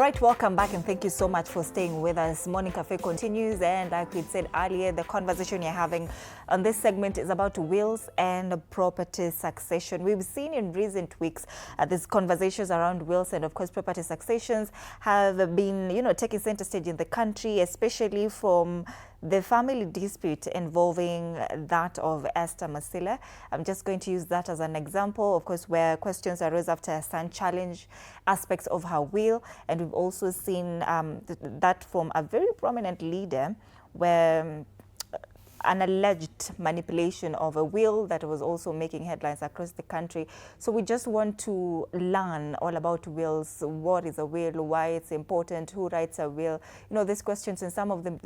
right, welcome back and thank you so much for staying with us. Morning Cafe continues, and like we said earlier, the conversation you're having on this segment is about wills and property succession. We've seen in recent weeks these conversations around wills and of course property successions have been, taking center stage in the country, especially from the family dispute involving that of Esther Masila. I'm just going to use that as an example, of course, where questions arose after her son challenged aspects of her will. And we've also seen that from a very prominent leader where an alleged manipulation of a will that was also making headlines across the country. So we just want to learn all about wills. What is a will? Why it's important? Who writes a will? These questions and some of the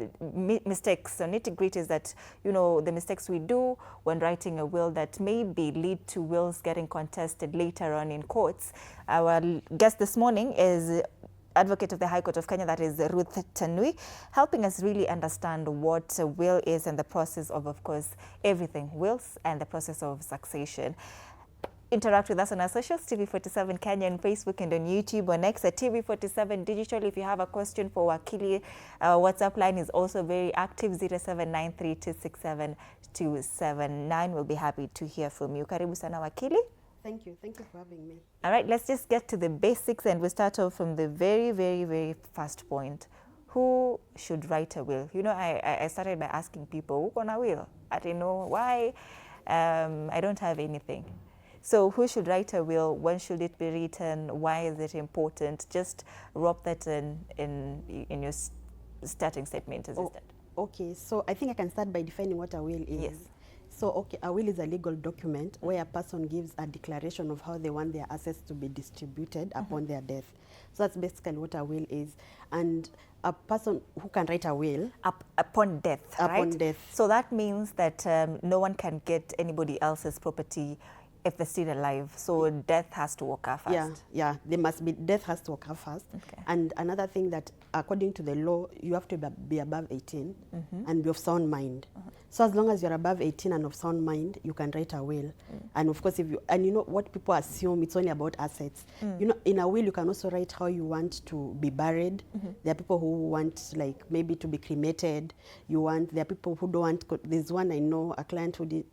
mistakes, nitty-gritties that, the mistakes we do when writing a will that maybe lead to wills getting contested later on in courts. Our guest this morning is Advocate of the High Court of Kenya, that is Ruth Tanui, helping us really understand what a will is and the process of course, everything wills and the process of succession. Interact with us on our socials, TV47 Kenya on Facebook and on YouTube, on X at TV47 Digital. If you have a question for Wakili, WhatsApp line is also very active, 0793267279. We'll be happy to hear from you. Karibu sana Wakili. Thank you for having me. All right, let's just get to the basics and we start off from the very, very, very first point. Who should write a will? I started by asking people, who on a will? I didn't know why. I don't have anything. So who should write a will? When should it be written? Why is it important? Just wrap that in your starting statement. Okay, so I think I can start by defining what a will is. Yes. So, okay, a will is a legal document where a person gives a declaration of how they want their assets to be distributed upon their death. So that's basically what a will is. And a person who can write a will upon death, upon right? death. So that means that no one can get anybody else's property if they're still alive. So death has to occur first. Yeah, death has to occur first. Okay. And another thing that according to the law, you have to be above 18 and be of sound mind. So as long as you're above 18 and of sound mind, you can write a will. And of course, what people assume, it's only about assets. In a will, you can also write how you want to be buried. There are people who want maybe to be cremated. There are people who don't want, there's one I know, a client who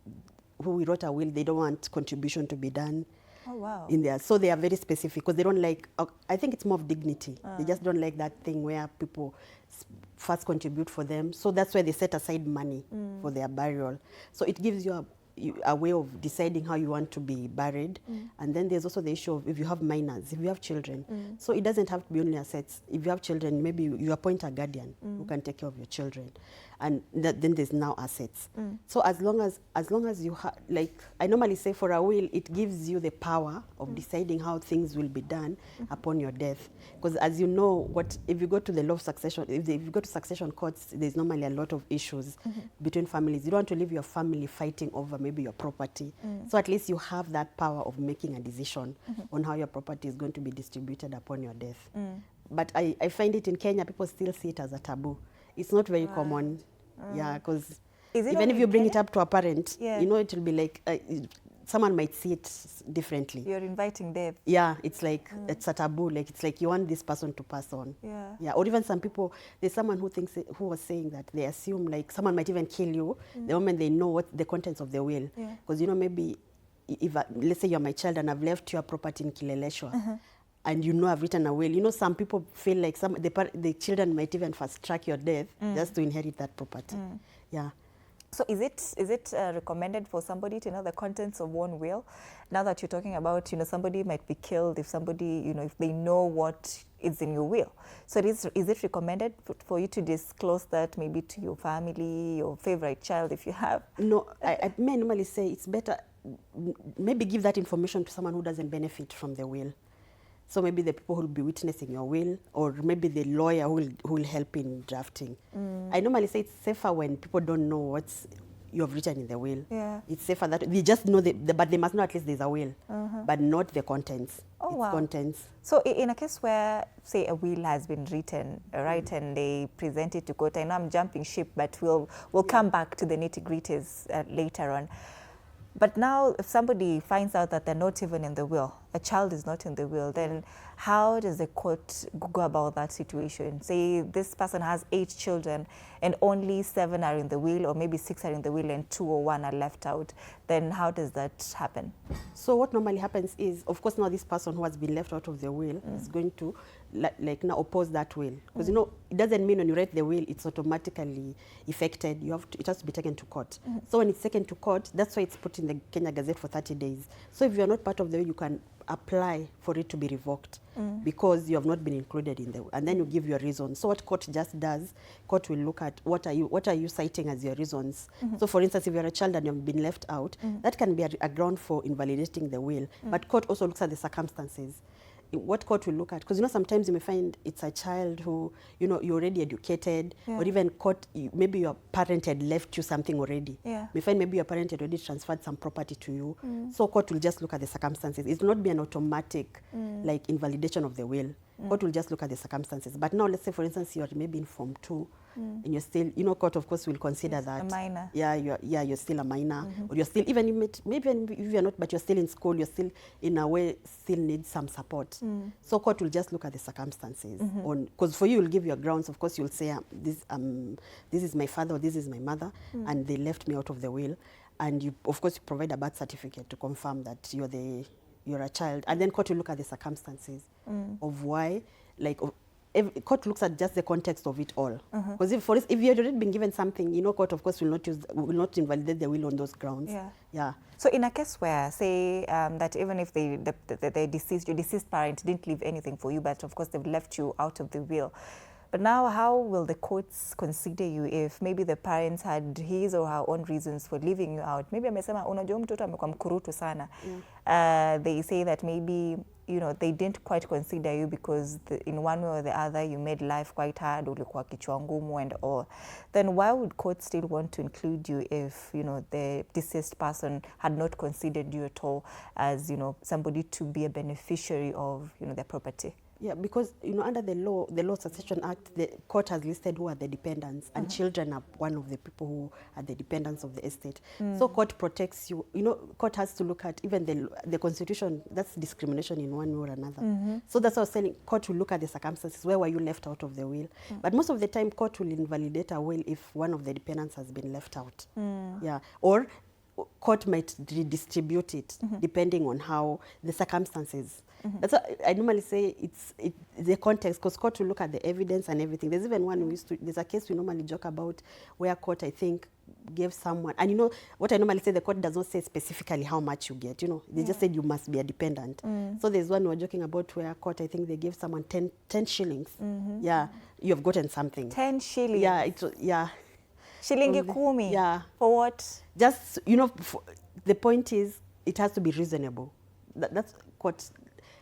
we wrote a will, they don't want contribution to be done. Oh, wow. In there. So they are very specific because they don't like, I think it's more of dignity. They just don't like that thing where people first contribute for them. So that's why they set aside money for their burial. So it gives you a way of deciding how you want to be buried. And then there's also the issue of if you have minors, if you have children. So it doesn't have to be only assets. If you have children, maybe you appoint a guardian who can take care of your children. And then there's now assets. So as long as you have, I normally say for a will, it gives you the power of deciding how things will be done upon your death. Because as you know, if you go to the law of succession, if you go to succession courts, there's normally a lot of issues between families. You don't want to leave your family fighting over maybe your property. So at least you have that power of making a decision on how your property is going to be distributed upon your death. But I find it in Kenya, people still see it as a taboo. It's not very common. Yeah, because even if you bring it up to a parent, it will be like, someone might see it differently. You're inviting death. Yeah, it's like, it's a taboo. It's like you want this person to pass on. Yeah. Or even some people, there's someone who was saying that they assume someone might even kill you the moment they know what the contents of the will. Because, maybe if, let's say you're my child and I've left your property in Kileleshwa, and I've written a will. Some people feel like the children might even fast track your death just to inherit that property. Yeah. So is it recommended for somebody to know the contents of one will? Now that you're talking about, somebody might be killed if somebody, if they know what is in your will. So is it recommended for you to disclose that maybe to your family, your favorite child if you have? No, I may normally say it's better, maybe give that information to someone who doesn't benefit from the will. So maybe the people who will be witnessing your will, or maybe the lawyer who will help in drafting. I normally say it's safer when people don't know what you've written in the will. Yeah. It's safer that they just know, but they must know at least there's a will, but not the contents. Oh, wow. Contents. So in a case where, say, a will has been written, right, and they present it to court, I know I'm jumping ship, but we'll come back to the nitty-gritties later on. But now if somebody finds out that they're not even in the will, a child is not in the will, then how does the court go about that situation? Say this person has 8 children and only 7 are in the will, or maybe 6 are in the will and 2 or 1 are left out. Then how does that happen? So what normally happens is, of course, now this person who has been left out of the will is going to like now oppose that will. Because, you know, it doesn't mean when you write the will, it's automatically effected. It has to be taken to court. So when it's taken to court, that's why it's put in the Kenya Gazette for 30 days. So if you're not part of the will, you can apply for it to be revoked because you have not been included in the will, and then you give your reasons. So what court just does, court will look at what are you citing as your reasons. So for instance, if you're a child and you've been left out, that can be a ground for invalidating the will. But court also looks at the circumstances. What court will look at, because, you know, sometimes you may find it's a child who, you know, you're already educated, or even court, maybe your parent had left you something already. You may find maybe your parent had already transferred some property to you. So court will just look at the circumstances. It will not be an automatic like invalidation of the will. Court will just look at the circumstances. But now, let's say, for instance, you're maybe in Form 2, and you're still, you know, court, of course, will consider that. A minor. Yeah, you're still a minor. Or you're still, even maybe if you're not, but you're still in school, you're still, in a way, still need some support. So court will just look at the circumstances. Because for you, you'll give your grounds. Of course, you'll say, this is my father or this is my mother, and they left me out of the will. And you, of course, you provide a birth certificate to confirm that you're a child. And then court will look at the circumstances of why, like, court looks at just the context of it all. Because if you had already been given something, you know, court, of course, will not invalidate the will on those grounds. So in a case where, say, that even if your deceased parent didn't leave anything for you, but of course they've left you out of the will, but now how will the courts consider you if maybe the parents had his or her own reasons for leaving you out? Maybe amesema unajua mtoto amekuwa mkurutu sana. They say that maybe, you know, they didn't quite consider you because in one way or the other you made life quite hard, ulikuwa kichwa ngumu and all. Then why would courts still want to include you if, you know, the deceased person had not considered you at all as, you know, somebody to be a beneficiary of, you know, their property? Yeah, because, you know, under the Law Succession Act, the court has listed who are the dependents, and children are one of the people who are the dependents of the estate. So court protects you. You know, court has to look at even the Constitution. That's discrimination in one way or another. So that's what I was saying. Court will look at the circumstances. Where were you left out of the will? But most of the time, court will invalidate a will if one of the dependents has been left out. Yeah, or court might redistribute it depending on how the circumstances. That's what I normally say. It's the context, because court will look at the evidence and everything. There's even one there's a case we normally joke about where court, I think, gave someone, and you know what I normally say, the court does not say specifically how much you get, you know, they just said you must be a dependent. So there's one we're joking about where court, I think they gave someone 10 shillings. Yeah, you have gotten something. 10 shillings? Yeah. Shilingi kumi? Yeah. For what? Just, you know, the point is, it has to be reasonable. That's court.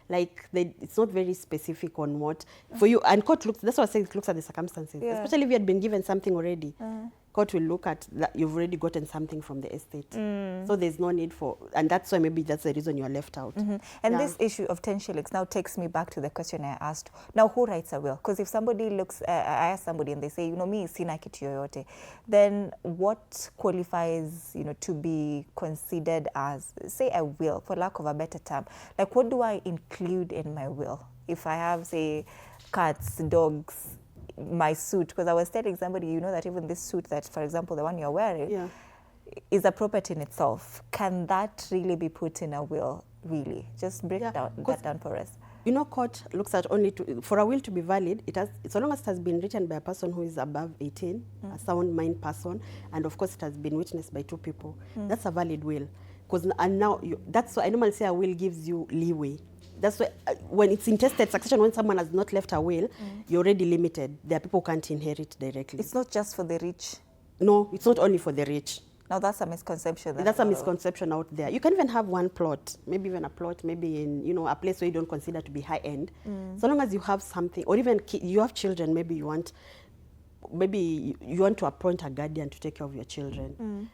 Like, it's not very specific on what for you, and court looks. That's what I say. It looks at the circumstances, especially if you had been given something already. Court will look at that you've already gotten something from the estate, so there's no need for, and that's why maybe that's the reason you're left out. And this issue of 10 shillings now takes me back to the question I asked. Now, who writes a will? Because if somebody looks, I ask somebody and they say, you know, me sina kitu yoyote, then what qualifies, you know, to be considered as, say, a will, for lack of a better term? Like, what do I include in my will? If I have, say, cats, dogs, my suit, because I was telling somebody, you know, that even this suit that, for example, the one you're wearing, is a property in itself. Can that really be put in a will, really? Just break that down for us. You know, court looks at only for a will to be valid, it has, so long as it has been written by a person who is above 18, a sound mind person, and of course it has been witnessed by 2 people. That's a valid will. And now, that's why I normally say a will gives you leeway. That's why when it's intestate succession, when someone has not left a will, you're already limited. There are people who can't inherit directly. It's not just for the rich. No, it's not only for the rich. Now that's a misconception. That's a misconception out there. You can even have one plot, maybe even a plot, maybe in, you know, a place where you don't consider to be high end. So long as you have something, or even you have children, maybe you want to appoint a guardian to take care of your children.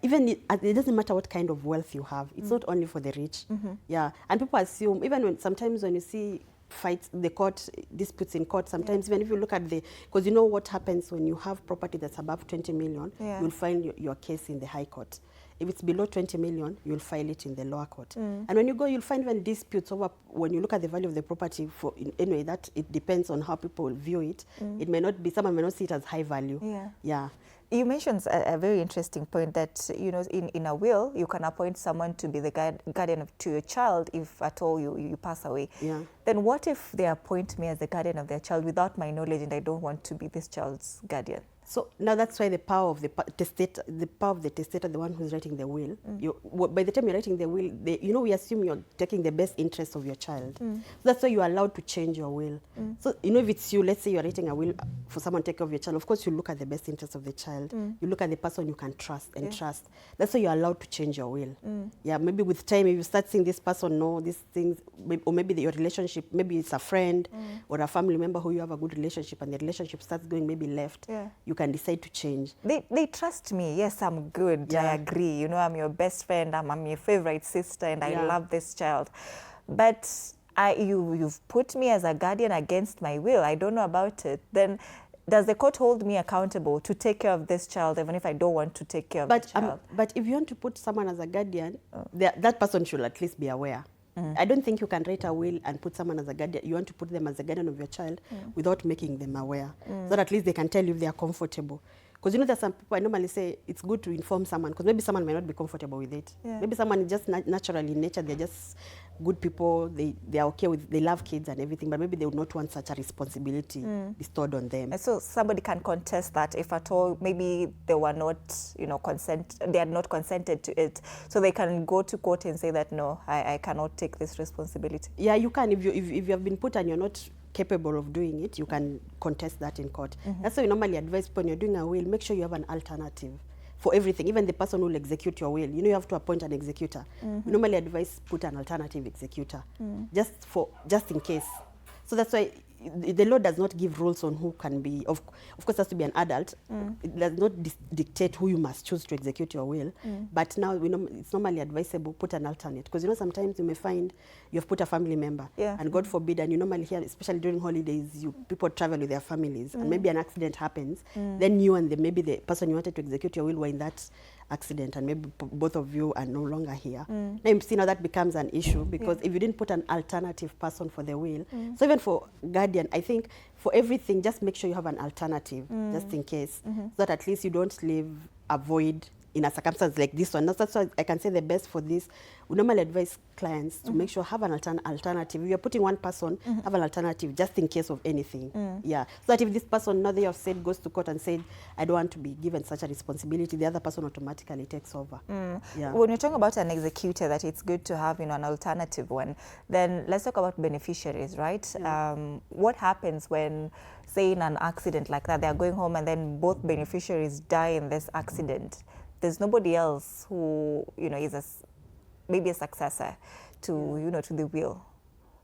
Even it doesn't matter what kind of wealth you have. It's not only for the rich. Yeah, and people assume, even sometimes when you see fights, the court disputes in court, sometimes even if you look at because you know what happens when you have property that's above 20 million, you'll find your case in the High Court. if it's below 20 million, you'll file it in the lower court. And when you go, you'll find even disputes over, when you look at the value of the property, anyway, that it depends on how people view it. It may not be, someone may not see it as high value. Yeah. You mentioned a very interesting point that, you know, in a will, you can appoint someone to be the guardian to your child if at all you pass away. Yeah. Then what if they appoint me as the guardian of their child without my knowledge and I don't want to be this child's guardian? So now that's why the power of the testator, the one who's writing the will, by the time you're writing the will, you know, we assume you're taking the best interest of your child. So that's why you're allowed to change your will. So, you know, if it's you, let's say you're writing a will for someone to take care of your child, of course you look at the best interest of the child. You look at the person you can trust and trust. That's why you're allowed to change your will. Yeah, maybe with time, if you start seeing this person know these things, or maybe your relationship, maybe it's a friend or a family member who you have a good relationship and the relationship starts going maybe left, you can decide to change. They trust me. Yes, I'm good. I agree. You know, I'm your best friend. I'm your favorite sister, and I love this child. But you've put me as a guardian against my will. I don't know about it. Then does the court hold me accountable to take care of this child, even if I don't want to take care of the child? But if you want to put someone as a guardian, that person should at least be aware. I don't think you can write a will and put someone as a guardian. You want to put them as a guardian of your child without making them aware. So that at least they can tell you if they are comfortable. Because, you know, there's some people, I normally say it's good to inform someone, because maybe someone may not be comfortable with it. Maybe someone is just naturally in nature, they're just good people, they are okay with, they love kids and everything, but maybe they would not want such a responsibility bestowed on them. And so somebody can contest that if at all, maybe they were not, you know, they had not consented to it. So they can go to court and say that, no, I cannot take this responsibility. Yeah, you can. If you have been put and you're not capable of doing it, you can contest that in court. That's why we normally advise when you're doing a will, make sure you have an alternative for everything. Even the person who will execute your will, you know, you have to appoint an executor. We normally advise put an alternative executor, just in case. So that's why the law does not give rules on who can be, of course, has to be an adult. It does not dictate who you must choose to execute your will. But now it's normally advisable put an alternate, because, you know, sometimes you may find you have put a family member, and God forbid, and you normally hear, especially during holidays, people travel with their families, and maybe an accident happens. Then you and maybe the person you wanted to execute your will were in that accident, and maybe both of you are no longer here. Now you see, now that becomes an issue, because if you didn't put an alternative person for the will, so even for guardian, I think for everything, just make sure you have an alternative, just in case, so that at least you don't leave a void in a circumstance like this one. That's why I can say the best for this. We normally advise clients to make sure have an alternative. If you're putting one person, have an alternative just in case of anything. Yeah. So that if this person, now they have said, goes to court and said, I don't want to be given such a responsibility, the other person automatically takes over. Yeah. When you're talking about an executor, that it's good to have, you know, an alternative one, then let's talk about beneficiaries, right? What happens when, say, in an accident like that, they're going home and then both beneficiaries die in this accident? There's nobody else who, you know, is maybe a successor to, you know, to the will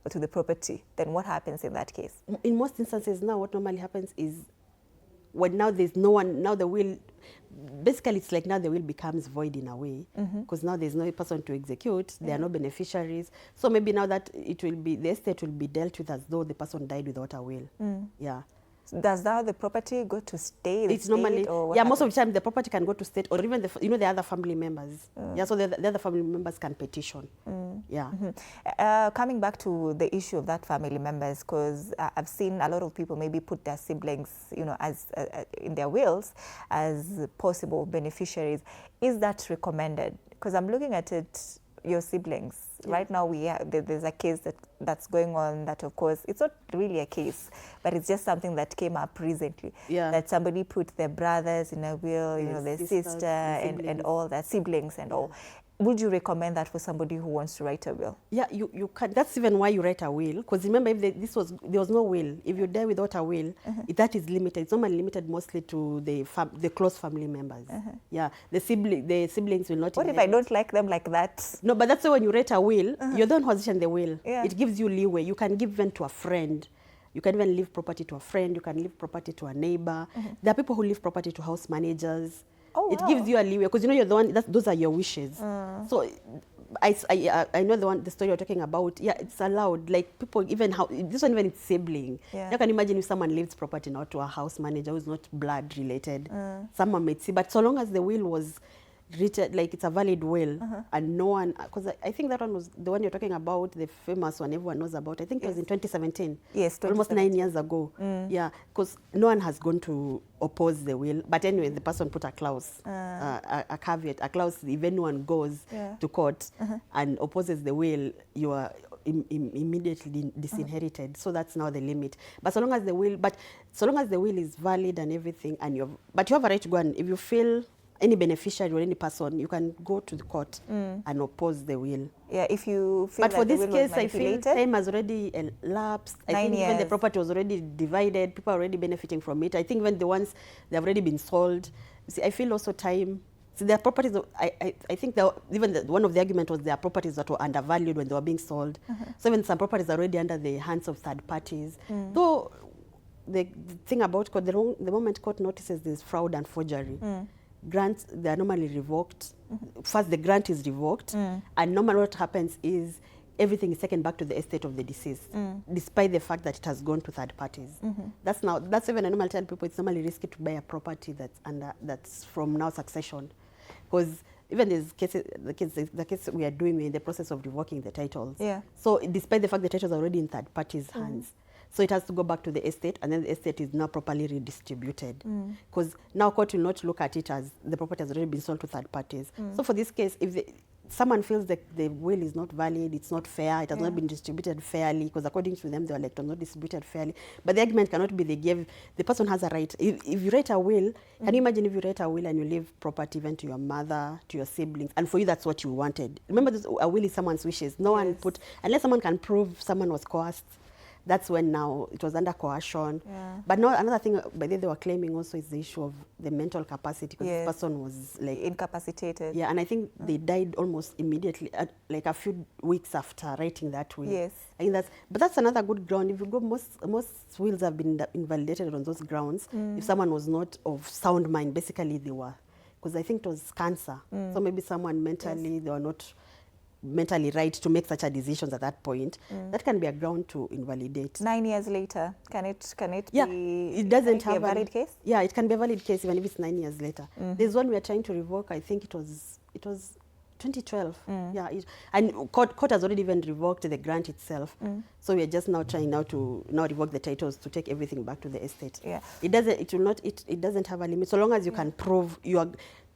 or to the property. Then what happens in that case? In most instances now, what normally happens is when now there's no one, now the will, basically it's like now the will becomes void in a way, because now there's no person to execute, there are no beneficiaries. So maybe now that it will be, the estate will be dealt with as though the person died without a will. Yeah. Does now the property go to state? It's normally, yeah, most of the time the property can go to state, or even the, you know, the other family members. Yeah, so the other family members can petition. Yeah. Coming back to the issue of that family members, because I've seen a lot of people maybe put their siblings, you know, as in their wills as possible beneficiaries. Is that recommended? Because I'm looking at it, your siblings. Right now there's a case that's going on that, of course, it's not really a case, but it's just something that came up recently. That somebody put their brothers in a will, you know, their sister and all that, siblings and all. Would you recommend that for somebody who wants to write a will? Yeah, you can. That's even why you write a will. Because remember, if there was no will, if you die without a will, that is limited. It's normally limited mostly to the close family members. Yeah, the siblings will not. What if I don't like them like that? No, but that's why when you write a will, you're the one who position the will. It gives you leeway. You can give even to a friend. You can even leave property to a friend. You can leave property to a neighbor. There are people who leave property to house managers. Oh, it gives you a leeway, because you know you're the one. Those are your wishes. So, I know the story you're talking about. Yeah, it's allowed. Like people, even this one, even it's sibling. You can imagine if someone leaves property now to a house manager who's not blood related. Someone may see, but so long as the will was like it's a valid will, and no one, because I think that one was the one you're talking about, the famous one everyone knows about. I think it was in 2017. Yes, almost 9 years ago. Yeah, because no one has gone to oppose the will. But anyway, the person put a clause, a caveat, a clause. If anyone goes to court and opposes the will, you are immediately disinherited. So that's now the limit. But so long as the will is valid and everything, and but you have a right to go, and if you feel any beneficiary or any person, you can go to the court and oppose the will. Yeah, if you feel but for this case, I feel time has already elapsed. I think even the property was already divided. People are already benefiting from it. I think even the ones that have already been sold. See, I feel also time. So there are properties. I think even one of the arguments was there are properties that were undervalued when they were being sold. So even some properties are already under the hands of third parties. Though the thing about court, the moment court notices there's fraud and forgery, grants, they are normally revoked. First, the grant is revoked, and normally what happens is everything is taken back to the estate of the deceased, despite the fact that it has gone to third parties. That's even I normally tell people it's normally risky to buy a property that's from now succession, because even there's cases, the case we are doing, we're in the process of revoking the titles. Yeah. So despite the fact the titles are already in third parties' hands. So it has to go back to the estate, and then the estate is now properly redistributed. Because now court will not look at it as the property has already been sold to third parties. So for this case, if someone feels that the will is not valid, it's not fair, it has not been distributed fairly, because according to them, they were like, it was not distributed fairly. But the argument cannot be the person has a right. If you write a will, can you imagine if you write a will and you leave property even to your mother, to your siblings, and for you that's what you wanted? Remember, a will is someone's wishes. No one put, unless someone can prove someone was coerced, that's when now it was under coercion. But now another thing, but they were claiming also is the issue of the mental capacity, because this person was like incapacitated. Yeah, and I think they died almost immediately, like a few weeks after writing that will. Yes, I think but that's another good ground. If you go, most wills have been invalidated on those grounds. If someone was not of sound mind, basically they were, because I think it was cancer. So maybe someone mentally they were not mentally right to make such a decision at that point. That can be a ground to invalidate. 9 years later, can it be? It doesn't have a valid case. Yeah, it can be a valid case even if it's 9 years later. There's one we are trying to revoke. I think it was 2012. Yeah, and court has already even revoked the grant itself. So we are just now trying to revoke the titles to take everything back to the estate. Yeah, it doesn't have a limit so long as you can prove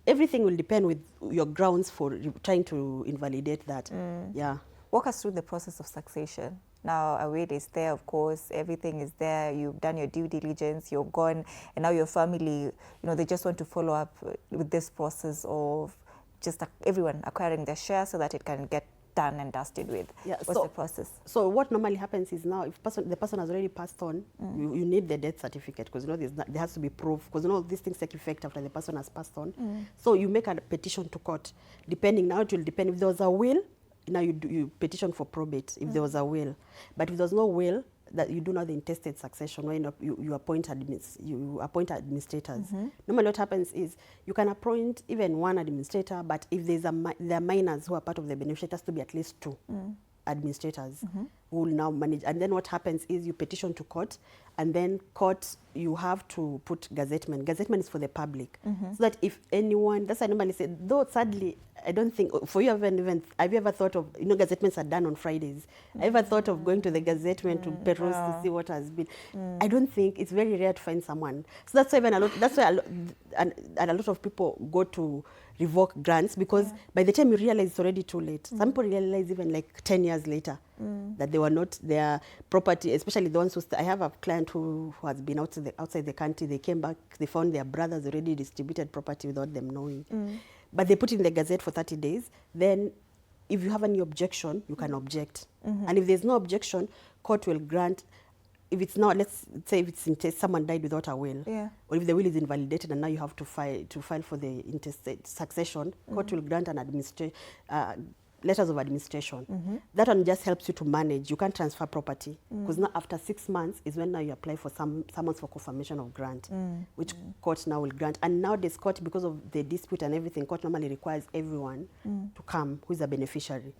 everything will depend with your grounds for trying to invalidate that. Yeah. Walk us through the process of succession. Now, a will is there, of course, everything is there, you've done your due diligence, you're gone, and now your family, they just want to follow up with this process of just everyone acquiring their share so that it can get done and dusted with. Yeah, what's the process? So what normally happens is now, if the person has already passed on, you need the death certificate, because there has to be proof, because these things take effect after the person has passed on. So you make a petition to court. Now it will depend. If there was a will, now you petition for probate if there was a will. But if there's no will, that you do not the intestate succession, where you appoint administrators. Normally what happens is you can appoint even one administrator, but if there are minors who are part of the beneficiary, it has to be at least 2 administrators who will now manage. And then what happens is you petition to court, and then court, you have to put gazettement. Gazettement is for the public. So that if anyone, that's what I normally say, though sadly, I don't think, for you, have you ever thought of, gazettements are done on Fridays. Have you ever thought of going to the gazettement to peruse to see what has been? I don't think, it's very rare to find someone. So that's why a lot of people go to revoke grants, because by the time you realize it's already too late. Some people realize even like 10 years later that they were not their property, especially the ones I have a client who has been outside the country. They came back, they found their brothers already distributed property without them knowing. But they put it in the Gazette for 30 days. Then if you have any objection, you can object. And if there's no objection, court will grant. If it's not, let's say if it's in case someone died without a will, or if the will is invalidated and now you have to file for the intestate succession, court will grant an letters of administration. That one just helps you to manage. You can't transfer property, because now after 6 months is when now you apply for summons for confirmation of grant, which court now will grant. And nowadays court, because of the dispute and everything, court normally requires everyone to come who is a beneficiary.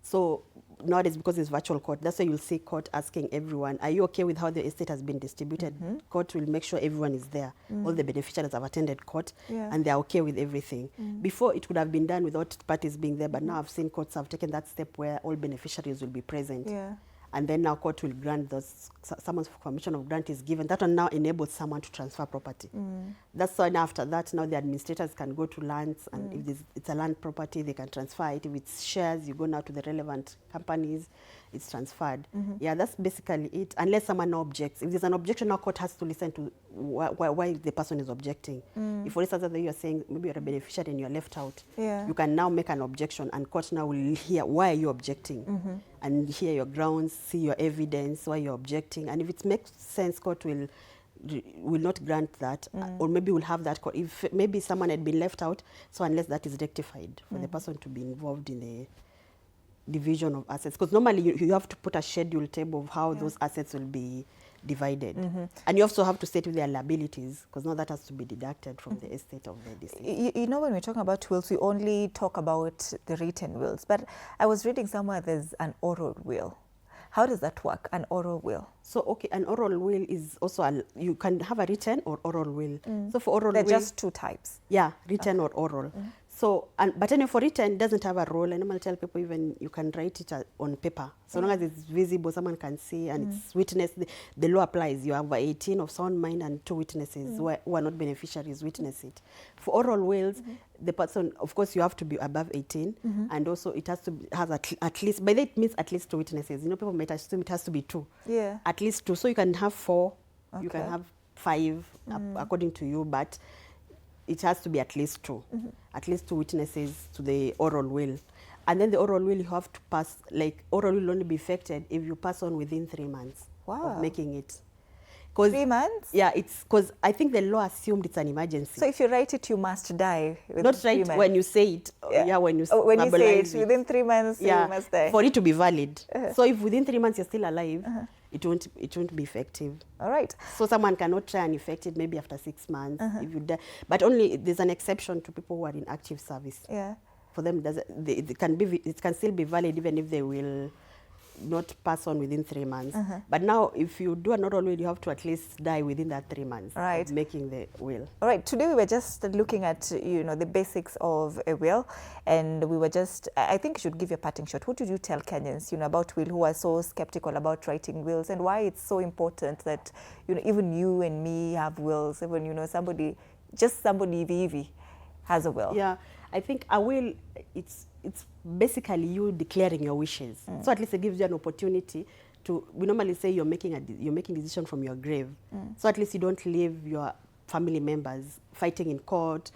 So nowadays, because it's virtual court, that's why you'll see court asking everyone, are you okay with how the estate has been distributed? Court will make sure everyone is there. All the beneficiaries have attended court, and they're okay with everything. Before, it could have been done without parties being there, but now I've seen courts have taken that step where all beneficiaries will be present. And then now court will grant those, someone's permission of grant is given. That one now enables someone to transfer property. That's why after that, now the administrators can go to lands, and if it's a land property, they can transfer it. If it's shares, you go now to the relevant companies, it's transferred. Yeah, that's basically it, unless someone now objects. If there's an objection, now court has to listen to why the person is objecting. If, for instance, you're saying maybe you're a beneficiary and you're left out, you can now make an objection, and court now will hear why are you objecting, and hear your grounds, see your evidence, why you're objecting. And if it makes sense, court will not grant that, or maybe will have that court. If maybe someone had been left out, so unless that is rectified, for the person to be involved in the division of assets, because normally you have to put a schedule table of how those assets will be divided. And you also have to state with their liabilities, because now that has to be deducted from the estate of the deceased. You know, when we're talking about wills, we only talk about the written wills, but I was reading somewhere there's an oral will. How does that work, an oral will? So, okay, an oral will is also, you can have a written or oral will. So for oral will, just two types. Yeah, written or oral. So, but anyway, for written, it doesn't have a role. I normally tell people even you can write it on paper. So long as it's visible, someone can see, and it's witnessed. The law applies. You have 18 of sound mind and 2 witnesses who are not beneficiaries witness it. For oral wills, the person, of course, you have to be above 18, and also it has to have at least, by that it means at least 2 witnesses. You know, people might assume it has to be 2. Yeah. At least 2. So you can have 4, you can have 5, according to you, but it has to be at least 2. At least 2 witnesses to the oral will. And then the oral will, you have to pass, like, oral will only be effected if you pass on within 3 months of making it. 3 months? Yeah, it's because I think the law assumed it's an emergency. So if you write it, you must die within Not right when you say it. When you say it, within 3 months, you must die. For it to be valid. So if within 3 months you're still alive, it won't be effective. All right. So someone cannot try and effect it maybe after 6 months if you die. But only there's an exception to people who are in active service. Yeah. For them, it can still be valid even if they will not pass on within 3 months. But now, if you do an oral will, you have to at least die within that 3 months of making the will. All right. Today we were just looking at the basics of a will, and we were just. I think you should give your parting shot. What did you tell Kenyans about will who are so skeptical about writing wills, and why it's so important that even you and me have wills, even somebody Vivi has a will. Yeah, I think a will, it's basically you declaring your wishes. So at least it gives you an opportunity to, we normally say you're making decision from your grave. So at least you don't leave your family members fighting in court.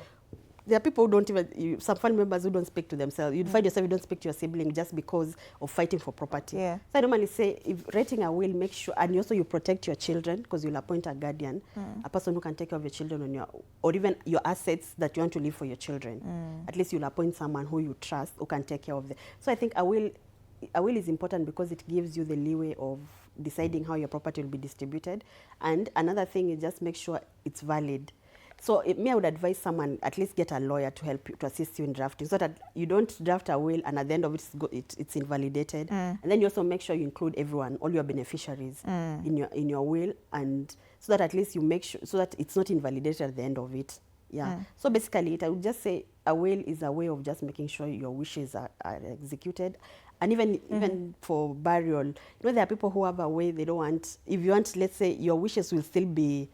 There are people who don't even, some family members who don't speak to themselves. You'd find yourself, you don't speak to your sibling just because of fighting for property. Yeah. So I normally say, if writing a will, make sure, and also you protect your children, because you'll appoint a guardian, a person who can take care of your children or even your assets that you want to leave for your children. At least you'll appoint someone who you trust, who can take care of them. So I think a will is important because it gives you the leeway of deciding how your property will be distributed. And another thing is just make sure it's valid. So I would advise someone, at least get a lawyer to help you, to assist you in drafting, so that you don't draft a will and at the end of it, it's invalidated. And then you also make sure you include everyone, all your beneficiaries in your will, and so that at least you make sure, so that it's not invalidated at the end of it. Yeah. So basically, I would just say a will is a way of just making sure your wishes are executed. And even for burial, there are people who have a way they don't want, if you want, let's say your wishes will still be,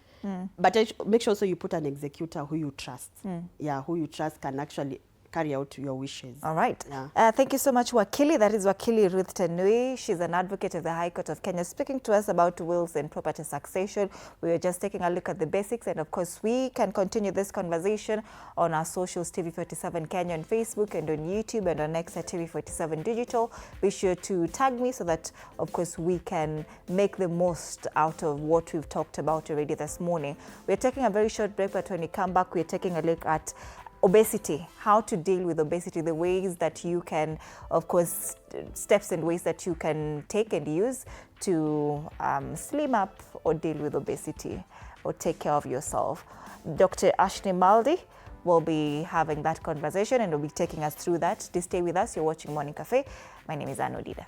but make sure also you put an executor who you trust. Yeah, who you trust can actually carry out your wishes. All right. Yeah. Thank you so much, Wakili. That is Wakili Ruth Tenui. She's an advocate of the High Court of Kenya, speaking to us about wills and property succession. We were just taking a look at the basics, and of course, we can continue this conversation on our socials, TV47 Kenya on Facebook and on YouTube and on X at TV47 Digital. Be sure to tag me so that, of course, we can make the most out of what we've talked about already this morning. We're taking a very short break, but when we come back, we're taking a look at obesity, how to deal with obesity, the ways that you can, of course, steps and ways that you can take and use to slim up or deal with obesity or take care of yourself. Dr. Ashni Maldi will be having that conversation and will be taking us through that. Please stay with us. You're watching Morning Cafe. My name is Anodida.